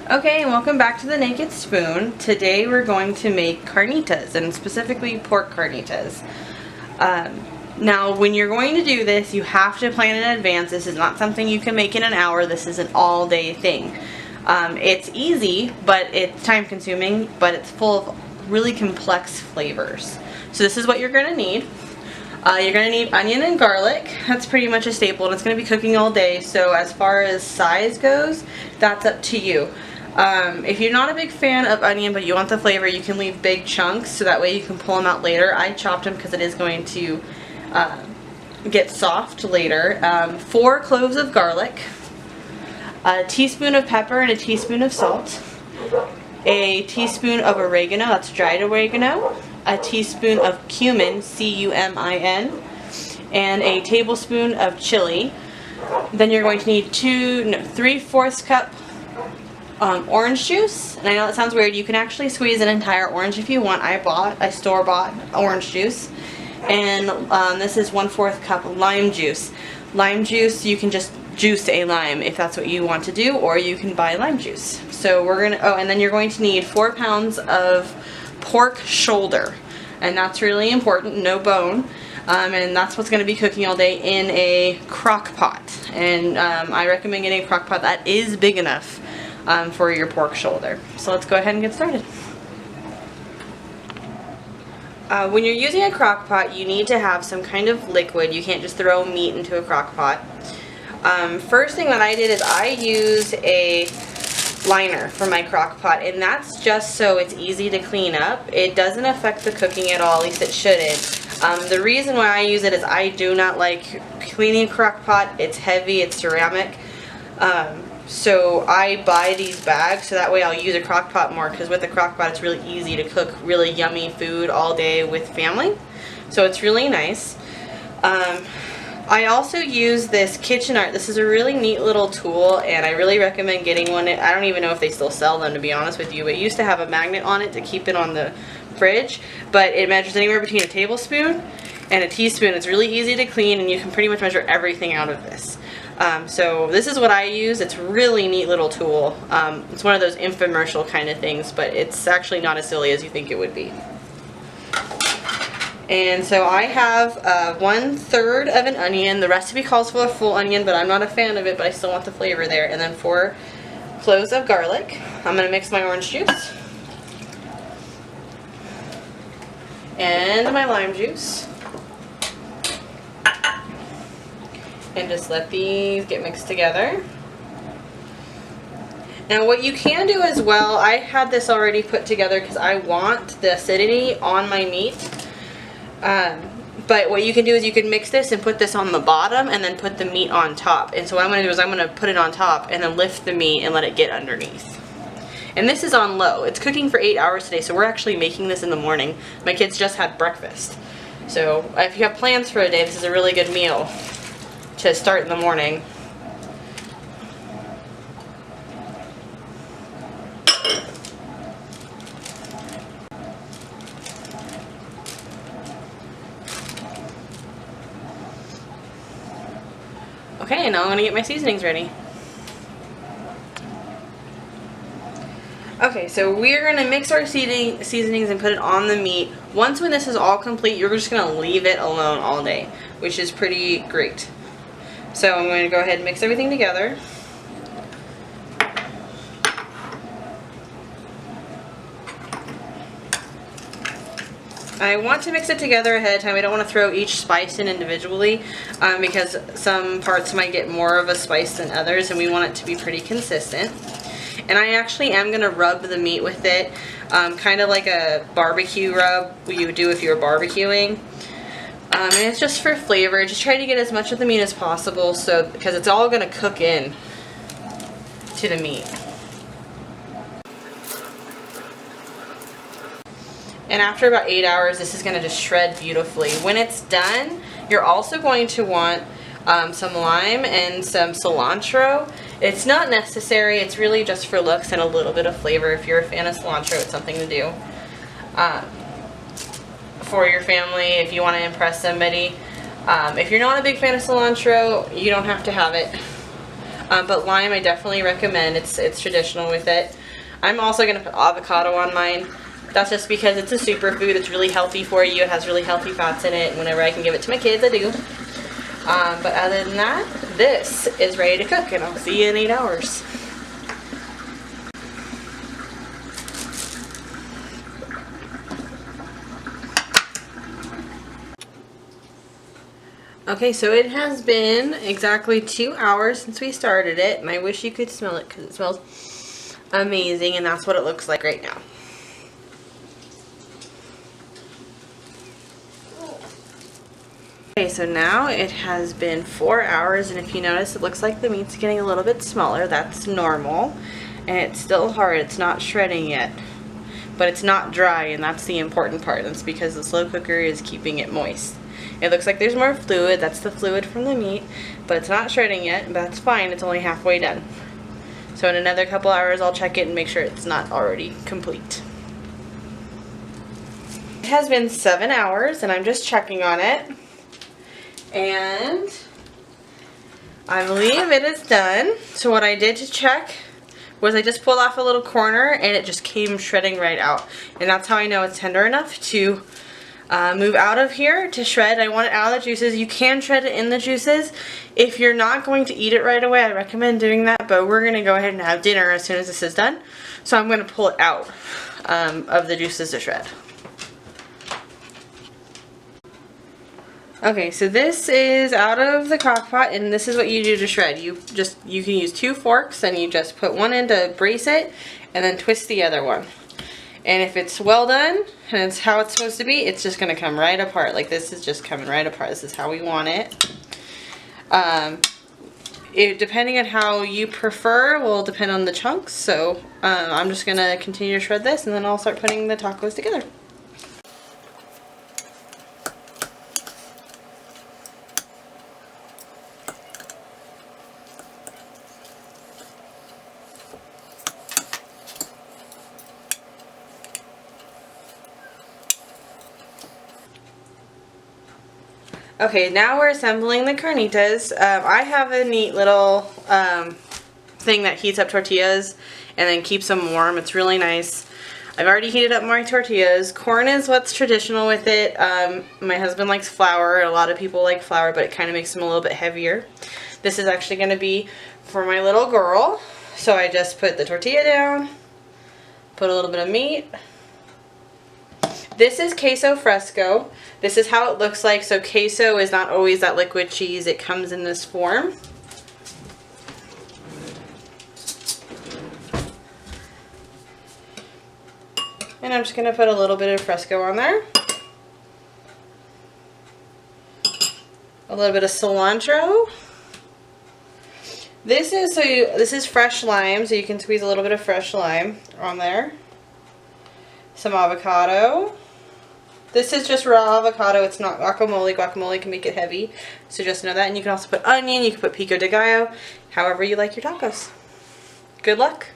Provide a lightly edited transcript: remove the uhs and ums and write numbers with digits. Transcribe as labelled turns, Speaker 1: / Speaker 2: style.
Speaker 1: Okay, and welcome back to the Nekkid Spoon. Today we're going to make carnitas, and specifically pork carnitas. Now, when you're going to do this, you have to plan in advance. This is not something you can make in an hour. This is an all-day thing. It's easy, but it's time-consuming, but it's full of really complex flavors. So this is what you're going to need. You're going to need onion and garlic. That's pretty much a staple, and it's going to be cooking all day. So as far as size goes, that's up to you. If you're not a big fan of onion but you want the flavor, you can leave big chunks so that way you can pull them out later. I chopped them because it is going to get soft later. 4 cloves of garlic, a teaspoon of pepper and a teaspoon of salt, a teaspoon of oregano, that's dried oregano, a teaspoon of cumin, C-U-M-I-N, and a tablespoon of chili. Then you're going to need 3/4 cup orange juice, and I know that sounds weird. You can actually squeeze an entire orange if you want. I store-bought orange juice, and this is 1/4 cup lime juice. Lime juice, you can just juice a lime if that's what you want to do, or you can buy lime juice. So we're gonna, and then you're going to need 4 pounds of pork shoulder, and that's really important, no bone. And that's what's going to be cooking all day in a crock pot, and I recommend getting a crock pot that is big enough for your pork shoulder. So let's go ahead and get started. When you're using a crock pot, you need to have some kind of liquid. You can't just throw meat into a crock pot. First thing that I did is I used a liner for my crock pot, and that's just so it's easy to clean up. It doesn't affect the cooking at all, at least it shouldn't. The reason why I use it is I do not like cleaning a crock pot. It's heavy, it's ceramic. So I buy these bags so that way I'll use a crock pot more, because with a crock pot it's really easy to cook really yummy food all day with family. So it's really nice. I also use this Kitchen Art. This is a really neat little tool, and I really recommend getting one. I don't even know if they still sell them, to be honest with you. It used to have a magnet on it to keep it on the fridge, but it measures anywhere between a tablespoon and a teaspoon. It's really easy to clean, and you can pretty much measure everything out of this. So this is what I use. It's a really neat little tool. It's one of those infomercial kind of things, but it's actually not as silly as you think it would be. And so I have 1/3 of an onion. The recipe calls for a full onion, but I'm not a fan of it, but I still want the flavor there. And then 4 cloves of garlic. I'm going to mix my orange juice and my lime juice, and just let these get mixed together. Now what you can do as well, I had this already put together because I want the acidity on my meat. But what you can do is you can mix this and put this on the bottom and then put the meat on top. And so what I'm going to do is I'm going to put it on top and then lift the meat and let it get underneath. And this is on low. It's cooking for 8 hours today, so we're actually making this in the morning. My kids just had breakfast. So if you have plans for a day, this is a really good meal to start in the morning. Okay, now I'm going to get my seasonings ready. Okay, so we're going to mix our seasonings and put it on the meat. Once when this is all complete, you're just going to leave it alone all day, which is pretty great. So I'm going to go ahead and mix everything together. I want to mix it together ahead of time. I don't want to throw each spice in individually because some parts might get more of a spice than others, and we want it to be pretty consistent. And I actually am going to rub the meat with it, kind of like a barbecue rub you would do if you were barbecuing. And it's just for flavor. Just try to get as much of the meat as possible, so because it's all going to cook in to the meat. And after about 8 hours, this is going to just shred beautifully. When it's done, you're also going to want some lime and some cilantro. It's not necessary. It's really just for looks and a little bit of flavor. If you're a fan of cilantro, it's something to do for your family if you want to impress somebody. If you're not a big fan of cilantro, you don't have to have it. But lime I definitely recommend. It's traditional with it. I'm also going to put avocado on mine. That's just because it's a superfood. It's really healthy for you. It has really healthy fats in it. Whenever I can give it to my kids, I do. But other than that, this is ready to cook, and I'll see you in 8 hours. Okay, so it has been exactly 2 hours since we started it, and I wish you could smell it because it smells amazing, and that's what it looks like right now. Okay, so now it has been 4 hours, and if you notice, it looks like the meat's getting a little bit smaller. That's normal, and it's still hard. It's not shredding yet, but it's not dry, and that's the important part. That's because the slow cooker is keeping it moist. It looks like there's more fluid. That's the fluid from the meat, but it's not shredding yet, but that's fine. It's only halfway done. So in another couple hours, I'll check it and make sure it's not already complete. It has been 7 hours, and I'm just checking on it. And I believe it is done. So what I did to check was I just pulled off a little corner and it just came shredding right out. And that's how I know it's tender enough to move out of here to shred. I want it out of the juices. You can shred it in the juices. If you're not going to eat it right away, I recommend doing that, but we're going to go ahead and have dinner as soon as this is done. So I'm going to pull it out of the juices to shred. Okay, so this is out of the crock pot, and this is what you do to shred. You can use 2 forks, and you just put one in to brace it, and then twist the other one. And if it's well done, and it's how it's supposed to be, it's just going to come right apart. Like this is just coming right apart. This is how we want it. Depending on how you prefer will depend on the chunks. So I'm just going to continue to shred this, and then I'll start putting the tacos together. Okay, now we're assembling the carnitas. I have a neat little thing that heats up tortillas and then keeps them warm. It's really nice. I've already heated up my tortillas. Corn is what's traditional with it. My husband likes flour. A lot of people like flour, but it kind of makes them a little bit heavier. This is actually going to be for my little girl. So I just put the tortilla down, put a little bit of meat. This is queso fresco. This is how it looks like. So queso is not always that liquid cheese. It comes in this form. And I'm just going to put a little bit of fresco on there. A little bit of cilantro. This is fresh lime, so you can squeeze a little bit of fresh lime on there. Some avocado. This is just raw avocado. It's not guacamole. Guacamole can make it heavy, so just know that. And you can also put onion. You can put pico de gallo, however you like your tacos. Good luck.